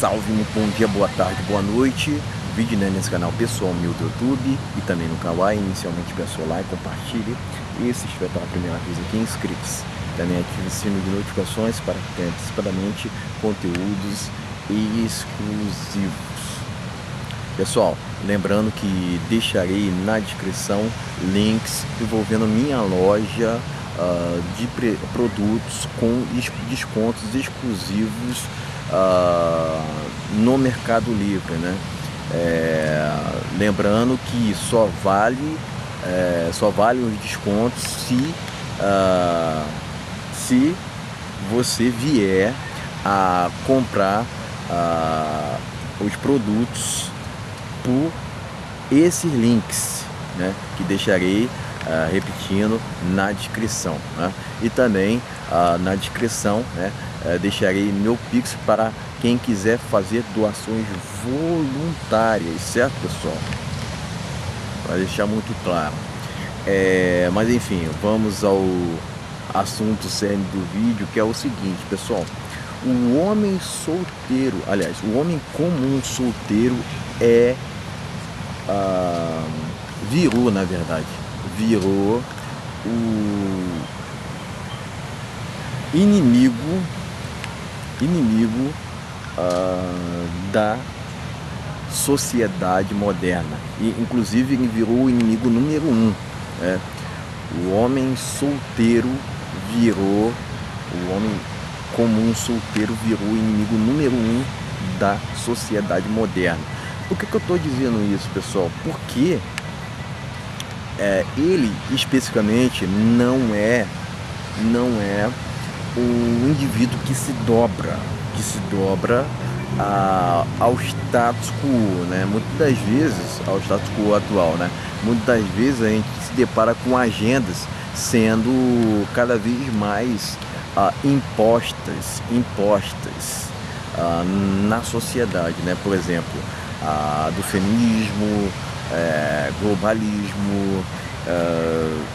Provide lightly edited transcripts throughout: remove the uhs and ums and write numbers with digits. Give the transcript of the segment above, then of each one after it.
salve, muito bom dia, boa tarde, boa noite. Vídeo, né, nesse canal pessoal meu do YouTube e também no Kawaii. Inicialmente peço o like, compartilhe e se estiver pela primeira vez aqui, inscreva-se. Também ative o sino de notificações para que tenha antecipadamente conteúdos exclusivos. Pessoal, lembrando que deixarei na descrição links envolvendo minha loja de produtos com descontos exclusivos no Mercado Livre, né? Lembrando que só vale os descontos se você vier a comprar os produtos por esses links, né, que deixarei repetindo na descrição, né? E também na descrição, né, deixarei meu Pix para quem quiser fazer doações voluntárias, certo, pessoal? Para deixar muito claro. Mas enfim, vamos ao assunto sério do vídeo, que é o seguinte, pessoal. O homem solteiro, aliás, o homem comum solteiro virou, na verdade, virou o inimigo da sociedade moderna, e inclusive ele virou o inimigo número 1, né? O homem solteiro virou, o homem comum solteiro virou o inimigo número 1 da sociedade moderna. Por que eu estou dizendo isso, pessoal? Porque ele especificamente não é um indivíduo que se dobra ao status quo, né? Muitas das vezes ao status quo atual, né? Muitas das vezes a gente se depara com agendas sendo cada vez mais impostas na sociedade, né? Por exemplo, do feminismo, globalismo,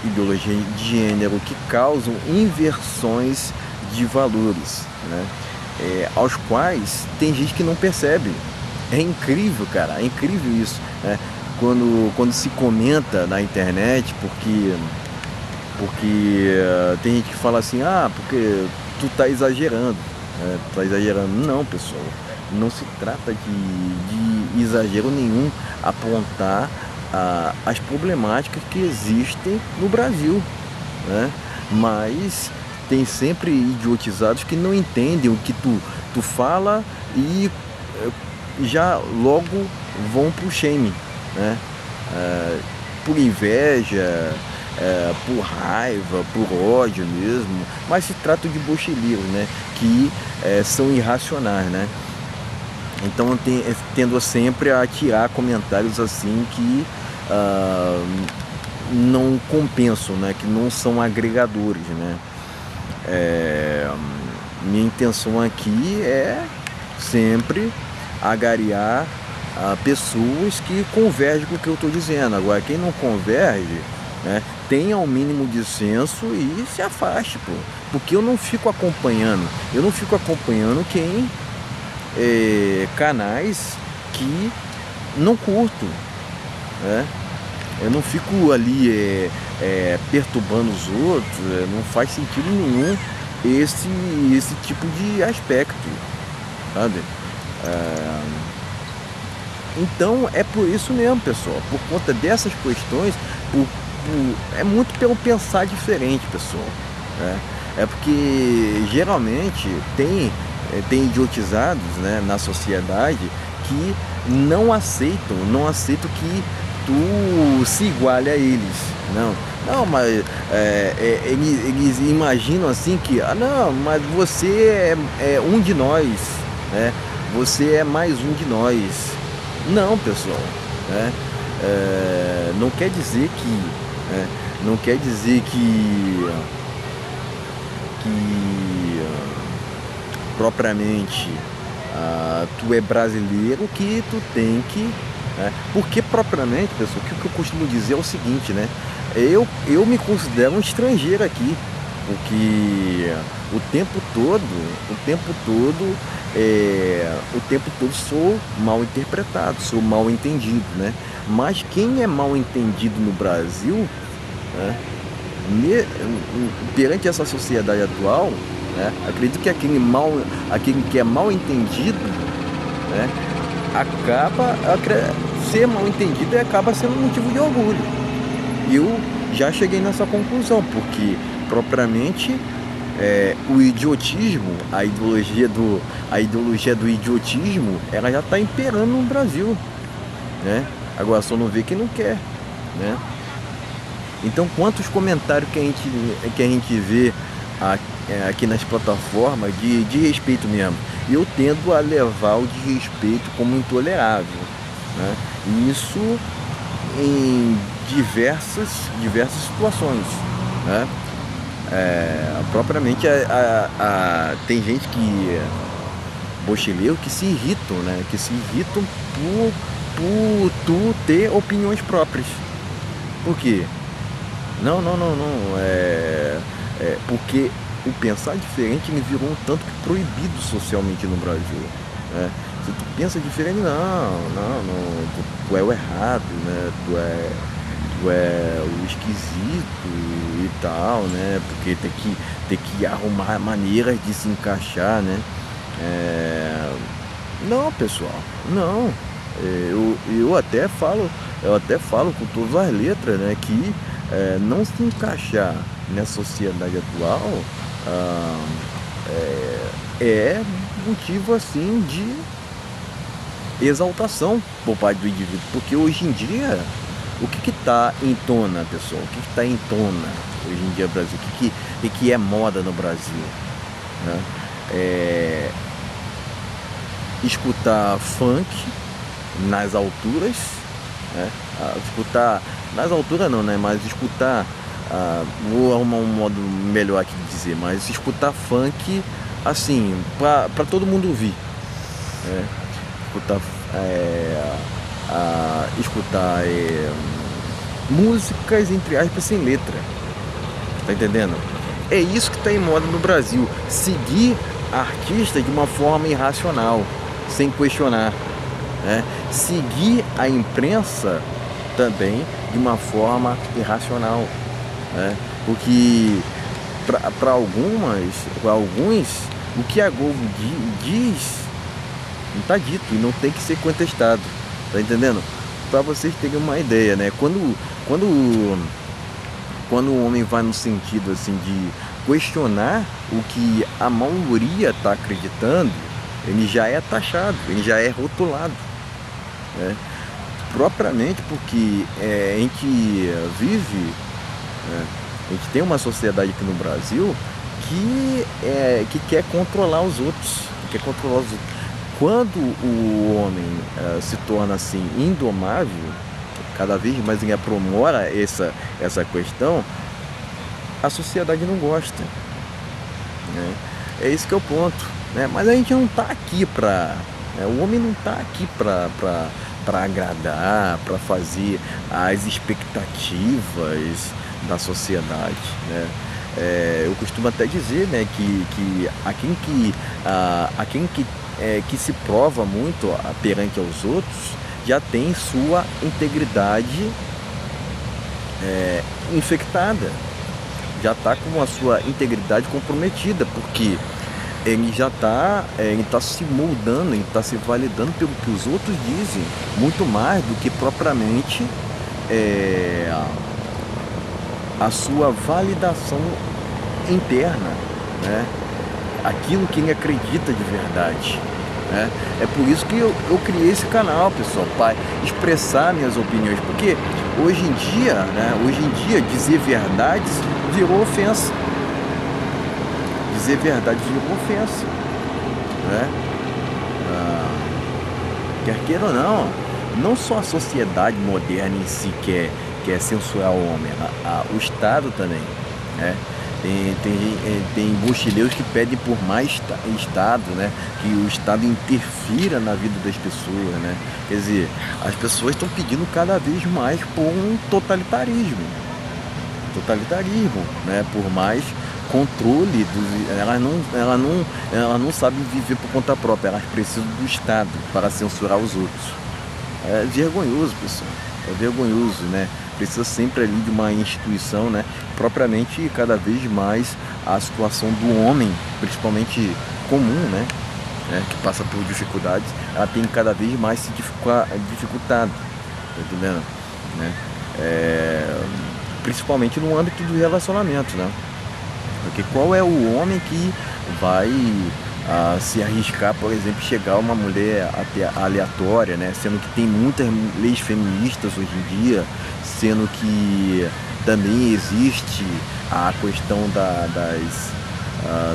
ideologia de gênero, que causam inversões de valores, né? Aos quais tem gente que não percebe. É incrível, cara, é incrível isso, né? Quando se comenta na internet, porque tem gente que fala assim, porque tu tá exagerando, tá exagerando. Não, pessoal, não se trata de exagero nenhum apontar as problemáticas que existem no Brasil, né? Mas tem sempre idiotizados que não entendem o que tu fala e já logo vão pro shame, né? Por inveja, por raiva, por ódio mesmo, mas se trata de bochilheiros, né, que são irracionais, né? Então tendo sempre a tirar comentários assim que não compensam, né, que não são agregadores, né? Minha intenção aqui é sempre agariar pessoas que convergem com o que eu estou dizendo. Agora, quem não converge, né, tenha o mínimo de senso e se afaste, pô. Porque eu não fico acompanhando quem canais que não curto, né? Eu não fico ali perturbando os outros, não faz sentido nenhum esse tipo de aspecto, sabe? Então é por isso mesmo, pessoal, por conta dessas questões, é muito pelo pensar diferente, pessoal, né? É porque geralmente tem idiotizados, né, na sociedade que não aceitam que tu se iguale a eles. Não, mas eles imaginam assim que, não, mas você é um de nós, né? Você é mais um de nós. Não, pessoal, né? Não quer dizer que propriamente tu é brasileiro, que tu tem que, né? Porque propriamente, pessoal, o que eu costumo dizer é o seguinte, né? Eu me considero um estrangeiro aqui, porque o tempo todo o tempo todo sou mal interpretado, sou mal entendido, né? Mas quem é mal entendido no Brasil, né, perante essa sociedade atual, né, acredito que aquele que é mal entendido, né, ser mal entendido e acaba sendo um motivo de orgulho. Eu já cheguei nessa conclusão, porque propriamente o idiotismo, a ideologia do idiotismo, ela já está imperando no Brasil, né? Agora só não vê quem não quer, né? Então, quantos comentários que a gente vê aqui nas plataformas de respeito mesmo, eu tendo a levar o desrespeito como intolerável, né? E isso em diversas situações, né? Propriamente tem gente bochileiro que se irritam, né? Que se irritam por tu ter opiniões próprias. Por quê? Não, não, não, não. Porque o pensar diferente ele virou um tanto que proibido socialmente no Brasil, né? Se tu pensa diferente, não, tu é o errado, né? Tu é o esquisito e tal, né? Porque tem que arrumar maneiras de se encaixar, né? Não, pessoal, não. Eu até falo com todas as letras, né? Que não se encaixar na sociedade atual é motivo assim de exaltação por parte do indivíduo, porque hoje em dia o que está em tona, pessoal? O que está em tona hoje em dia no Brasil? O que é moda no Brasil, né? Escutar funk nas alturas, né? Escutar nas alturas não, né? Mas escutar, vou arrumar um modo melhor aqui de dizer, mas escutar funk assim, para todo mundo ouvir, né? Escutar músicas entre aspas sem letra, tá entendendo? É isso que está em moda no Brasil, seguir artistas de uma forma irracional, sem questionar, né? Seguir a imprensa também de uma forma irracional, né? Porque para alguns, o que a Globo diz não está dito e não tem que ser contestado, tá entendendo? Para vocês terem uma ideia, né? Quando o homem vai no sentido assim de questionar o que a maioria está acreditando, ele já é taxado, ele já é rotulado, né? Propriamente porque a gente vive, né? A gente tem uma sociedade aqui no Brasil que quer controlar os outros, Quando o homem se torna assim indomável, cada vez mais ele aprimora essa questão, a sociedade não gosta, né? É esse que é o ponto, né? Mas a gente não está aqui o homem não está aqui para agradar, para fazer as expectativas da sociedade, né? Eu costumo até dizer, né, que a quem que se prova muito perante aos outros já tem sua integridade infectada, já está com a sua integridade comprometida, porque ele já ele tá se moldando, ele está se validando pelo que os outros dizem, muito mais do que propriamente a sua validação interna, né? Aquilo que ele acredita de verdade, né? É por isso que eu criei esse canal, pessoal, para expressar minhas opiniões, porque hoje em dia dizer verdades virou ofensa. Dizer verdade virou ofensa, né? Quer queira ou não só a sociedade moderna em si quer censurar o homem, o Estado também, né? Tem mochileiros que pedem por mais Estado, né? Que o Estado interfira na vida das pessoas, né? Quer dizer, as pessoas estão pedindo cada vez mais por um totalitarismo, né? Por mais controle, elas não sabem viver por conta própria, elas precisam do Estado para censurar os outros. É vergonhoso, pessoal, é vergonhoso, né? Precisa sempre ali de uma instituição, né? Propriamente cada vez mais a situação do homem, principalmente comum, né? Que passa por dificuldades, ela tem cada vez mais se dificultado, tá entendendo? Né? Principalmente no âmbito do relacionamento, né? Porque qual é o homem que vai se arriscar, por exemplo, chegar uma mulher até aleatória, né? Sendo que tem muitas leis feministas hoje em dia, sendo que também existe a questão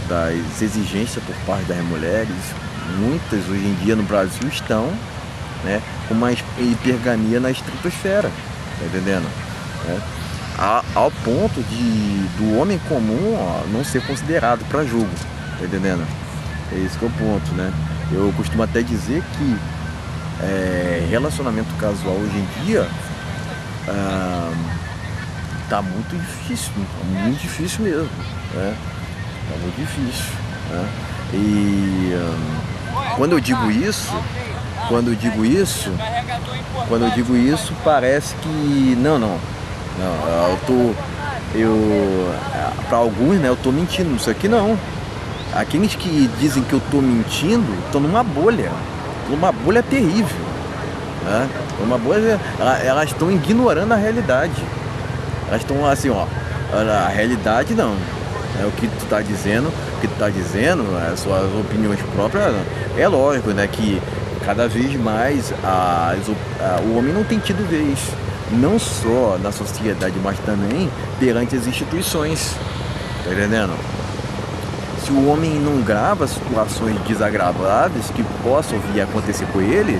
das exigências por parte das mulheres. Muitas hoje em dia no Brasil estão, né, com uma hipergamia na estratosfera, tá entendendo? Ao ponto do homem comum não ser considerado para julgo, tá entendendo? É esse que é o ponto, né? Eu costumo até dizer que relacionamento casual hoje em dia tá muito difícil mesmo, né? Tá muito difícil, né? E quando eu digo isso, parece que para alguns, né, eu tô mentindo. Isso aqui não. Aqueles que dizem que eu tô mentindo estão numa bolha terrível, né? Uma bolha, elas estão ignorando a realidade. Elas estão assim, a realidade não. O que tu tá dizendo, as suas opiniões próprias, é lógico, né, que cada vez mais o homem não tem tido vez, não só na sociedade, mas também perante as instituições, tá entendendo? Se o homem não grava situações desagradáveis que possam vir a acontecer com ele,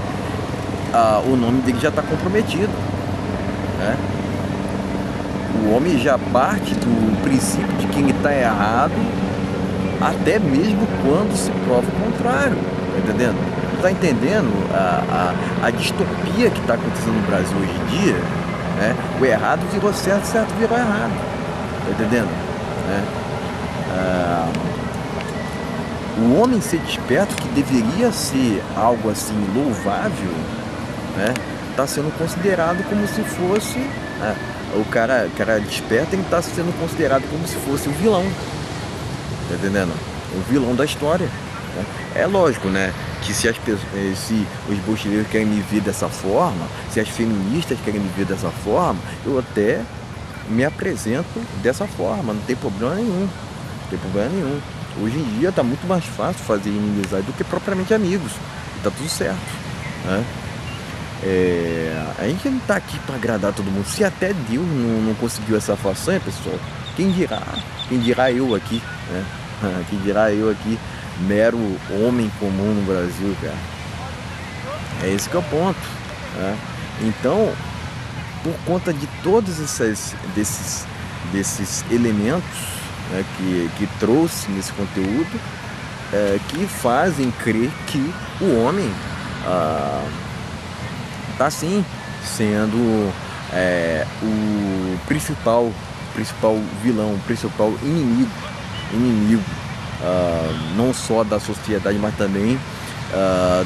o nome dele já está comprometido, né? O homem já parte do princípio de que ele está errado, até mesmo quando se prova o contrário, tá entendendo? Tá entendendo a distopia que está acontecendo no Brasil hoje em dia, né? O errado virou certo, certo virou errado, tá entendendo? O homem ser desperto, que deveria ser algo assim louvável, né? Tá sendo considerado como se fosse o cara desperto, ele tá sendo considerado como se fosse o vilão, tá entendendo? O vilão da história, né? É lógico, né, que se os bolcheviques querem me ver dessa forma, se as feministas querem me ver dessa forma, eu até me apresento dessa forma, não tem problema nenhum, Hoje em dia tá muito mais fácil fazer inimizade do que propriamente amigos, e tá tudo certo, né? A gente não tá aqui para agradar todo mundo. Se até Deus não conseguiu essa façanha, pessoal, quem dirá eu aqui, né? Quem dirá eu aqui, mero homem comum no Brasil, cara. É esse que é o ponto, né? Então, por conta de todos desses elementos, né, que trouxe nesse conteúdo, que fazem crer que o homem está sim sendo o principal vilão, o principal inimigo, não só da sociedade, mas também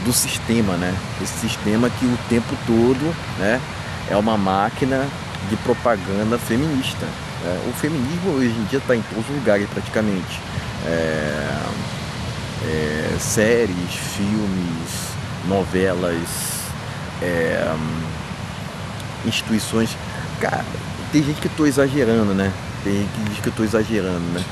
do sistema, né? Esse sistema que o tempo todo, né, é uma máquina de propaganda feminista. O feminismo hoje em dia está em todos os lugares praticamente. Séries, filmes, novelas, instituições. Cara, tem gente que estou exagerando, né? Tem gente que diz que eu estou exagerando, né?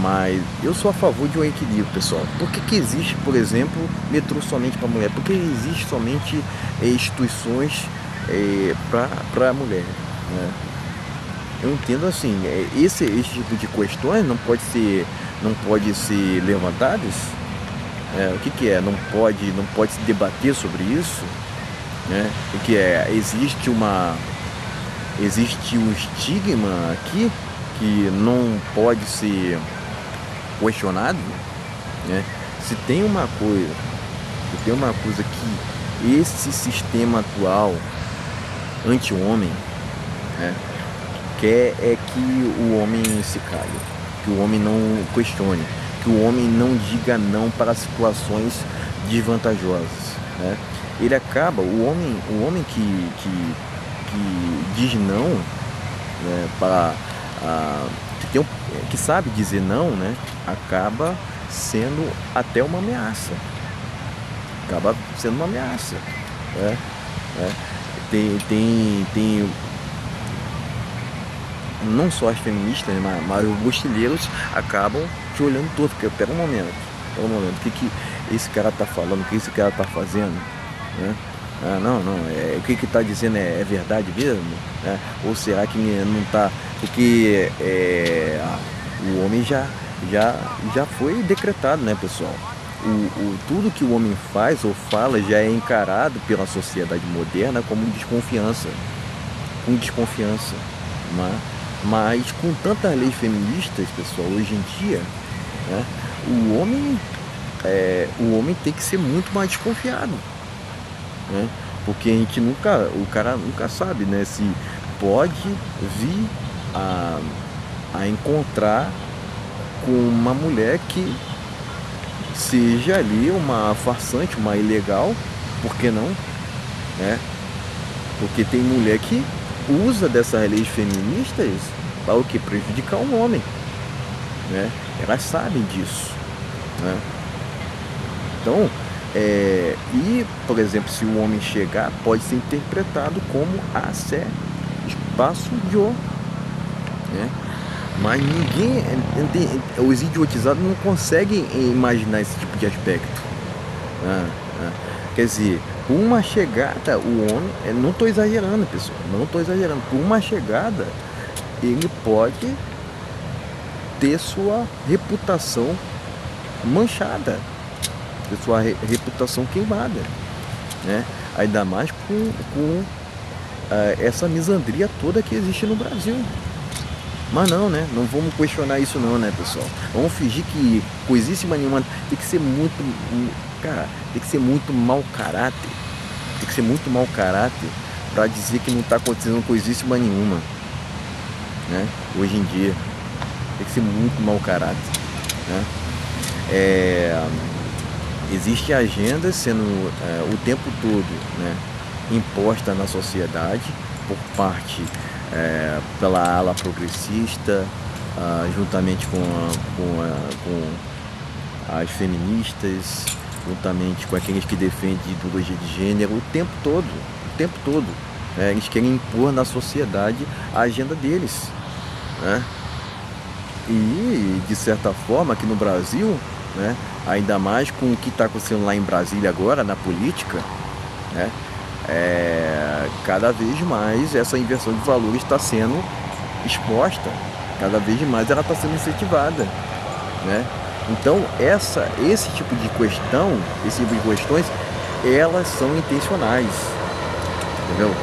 Mas eu sou a favor de um equilíbrio, pessoal. Por que existe, por exemplo, metrô somente para mulher? Por que existe somente instituições para mulher, né? Eu entendo assim, esse tipo de questões não pode ser levantadas. O que é? Não pode se debater sobre isso, né? O que é? Existe um estigma aqui que não pode ser questionado, né? Se tem uma coisa que esse sistema atual anti-homem, né, quer, é que o homem se cale. que o homem não questione, que o homem não diga não para situações desvantajosas, né? Ele acaba, o homem que diz não, né, para que sabe dizer não, né, acaba sendo até uma ameaça, acaba sendo uma ameaça, né? né? Tem não só as feministas, né, mas os mochileiros acabam te olhando todo, porque pega um momento, o que esse cara tá falando, o que esse cara tá fazendo, né? Ah, não, o que tá dizendo é verdade mesmo, né? Ou será que não tá, porque o homem já foi decretado, né, pessoal? Tudo que o homem faz ou fala já é encarado pela sociedade moderna como desconfiança, né? Mas com tantas leis feministas, pessoal, hoje em dia, né, o homem tem que ser muito mais desconfiado, né? Porque o cara nunca sabe, né, se pode vir a encontrar com uma mulher que seja ali uma farsante, uma ilegal, por que não, né? Porque tem mulher que usa dessas leis feministas para o que? Prejudicar o homem, né? Elas sabem disso, né? Então, e, por exemplo, se o homem chegar, pode ser interpretado como espaço de o, né? Mas os idiotizados não conseguem imaginar esse tipo de aspecto, né? Quer dizer, por uma chegada, o homem, não estou exagerando, pessoal, não estou exagerando, por uma chegada, ele pode ter sua reputação manchada, ter sua reputação queimada, né? Ainda mais com essa misandria toda que existe no Brasil. Mas não, né? Não vamos questionar isso não, né, pessoal? Vamos fingir que coisíssima nenhuma. Tem que ser muito, cara, tem que ser muito mau caráter. Tem que ser muito mau caráter para dizer que não está acontecendo coisíssima nenhuma, né? Hoje em dia tem que ser muito mau caráter, né? Existe agenda sendo o tempo todo, né, imposta na sociedade por parte pela ala progressista, juntamente com as feministas, juntamente com aqueles que defendem ideologia de gênero, o tempo todo, né? Eles querem impor na sociedade a agenda deles, né? E, de certa forma, aqui no Brasil, né, ainda mais com o que está acontecendo lá em Brasília agora, na política, né, cada vez mais essa inversão de valores está sendo exposta, cada vez mais ela está sendo incentivada, né? Então, esse tipo de questão, esse tipo de questões, elas são intencionais, entendeu?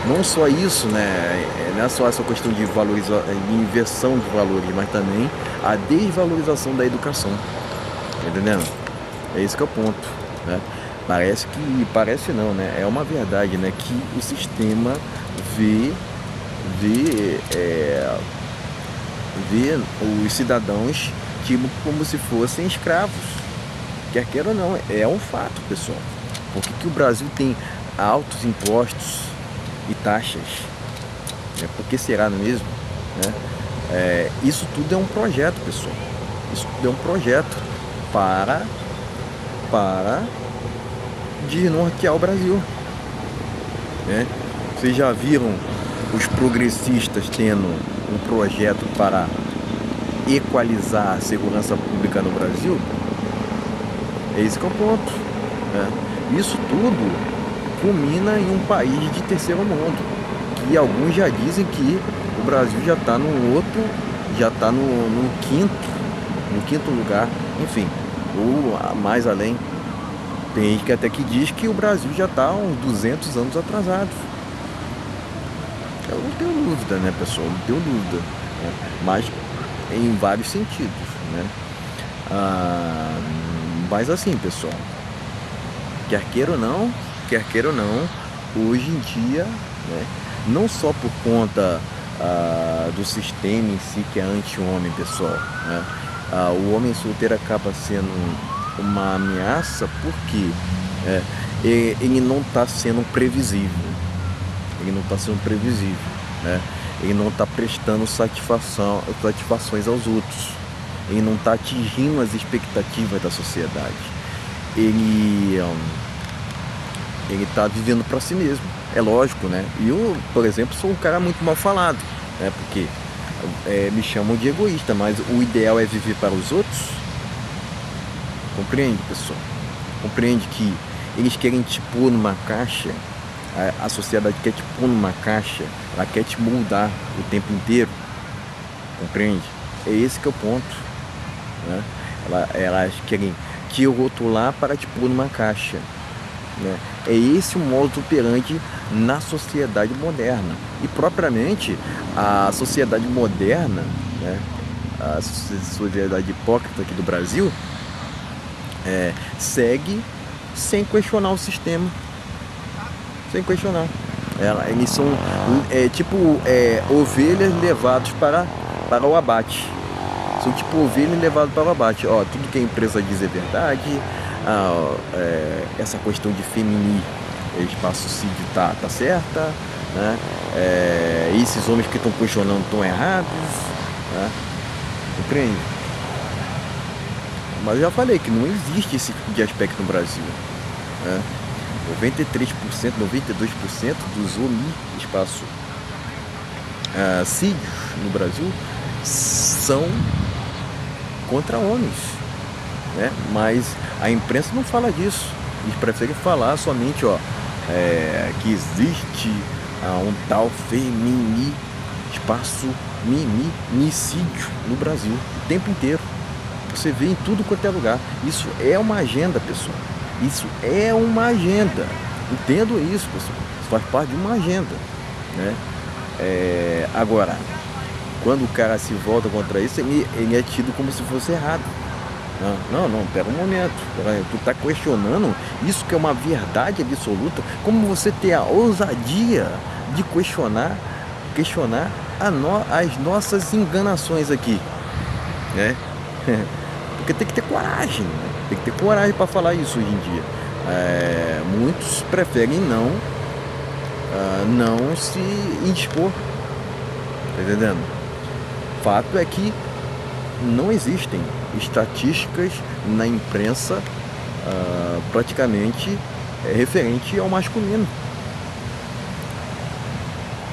Não só isso, né? Não é só essa questão de inversão de valores, mas também a desvalorização da educação. Tá entendendo? É esse que é o ponto, né? Parece não, né? É uma verdade, né? Que o sistema vê os cidadãos tipo como se fossem escravos. Quer queira ou não, é um fato, pessoal. Por que o Brasil tem altos impostos e taxas? Por que será, não é mesmo? Né? Isso tudo é um projeto, pessoal. Isso tudo é um projeto para desnortear o Brasil, né? Vocês já viram os progressistas tendo um projeto para equalizar a segurança pública no Brasil? É esse que é o ponto, né? Isso tudo culmina em um país de terceiro mundo, que alguns já dizem que o Brasil já está no quinto lugar, enfim, ou mais além. Tem gente que até que diz que o Brasil já está uns 200 anos atrasado. Eu não tenho dúvida, né, pessoal? Não tenho dúvida, né? Mas em vários sentidos, né? Mas assim, pessoal, quer queira ou não, hoje em dia, né, não só por conta do sistema em si, que é anti-homem, pessoal, né? O homem solteiro acaba sendo uma ameaça porque ele não está sendo previsível, né? Ele não está prestando satisfações aos outros, ele não está atingindo as expectativas da sociedade, ele está vivendo para si mesmo, é lógico, né? E eu, por exemplo, sou um cara muito mal falado, né? Porque me chamam de egoísta, mas o ideal é viver para os outros. Compreende, pessoal? Compreende que eles querem te pôr numa caixa, a sociedade quer te pôr numa caixa, ela quer te moldar o tempo inteiro. Compreende? É esse que é o ponto, né? Elas querem te rotular para te pôr numa caixa, né? É esse o modus operandi na sociedade moderna. E propriamente a sociedade moderna, né? A sociedade hipócrita aqui do Brasil segue sem questionar o sistema, sem questionar. Eles são ovelhas levadas para o abate. São tipo ovelhas levadas para o abate. Tudo que a empresa diz é verdade. Essa questão de feminir espaço-cídio tá certa, né? Esses homens que estão questionando estão errados, né? Compreende? Mas eu já falei que não existe esse tipo de aspecto no Brasil, né? 93%, 92% dos espaço cídios no Brasil são contra homens, né? Mas a imprensa não fala disso. Eles preferem falar somente que existe um tal espaço mimicídio no Brasil o tempo inteiro. Você vê em tudo quanto é lugar. Isso é uma agenda, pessoal. Isso é uma agenda. Entendo isso, pessoal. Isso faz parte de uma agenda, né? Agora, quando o cara se volta contra isso, ele é tido como se fosse errado. Não, pera um momento. Tu está questionando isso que é uma verdade absoluta. Como você ter a ousadia de questionar as nossas enganações aqui, né? Porque tem que ter coragem, né? Tem que ter coragem para falar isso hoje em dia. Muitos preferem não se indispor. Tá entendendo? Fato é que não existem estatísticas na imprensa praticamente referente ao masculino.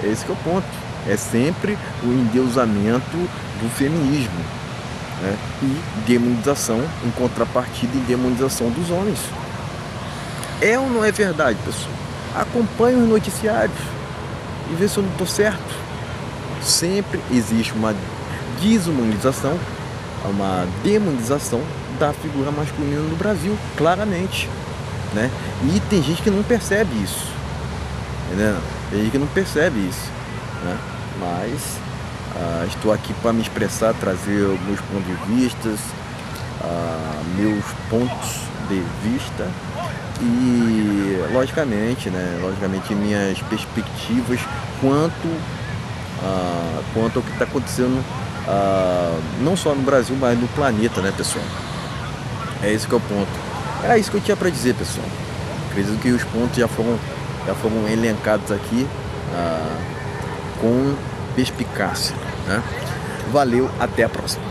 Esse que é o ponto. É sempre o endeusamento do feminismo, né? E demonização em contrapartida e demonização dos homens. É ou não é verdade, pessoal? Acompanhe os noticiários e vê se eu não estou certo. Sempre existe uma desumanização, uma demonização da figura masculina no Brasil, claramente, né? E tem gente que não percebe isso, entendeu? Tem gente que não percebe isso, né? Mas estou aqui para me expressar, trazer meus pontos de vista, e logicamente minhas perspectivas quanto ao que está acontecendo não só no Brasil, mas no planeta, né, pessoal? É esse que é o ponto. Era isso que eu tinha para dizer, pessoal. Acredito que os pontos já foram elencados aqui com perspicácia, né? Valeu, até a próxima.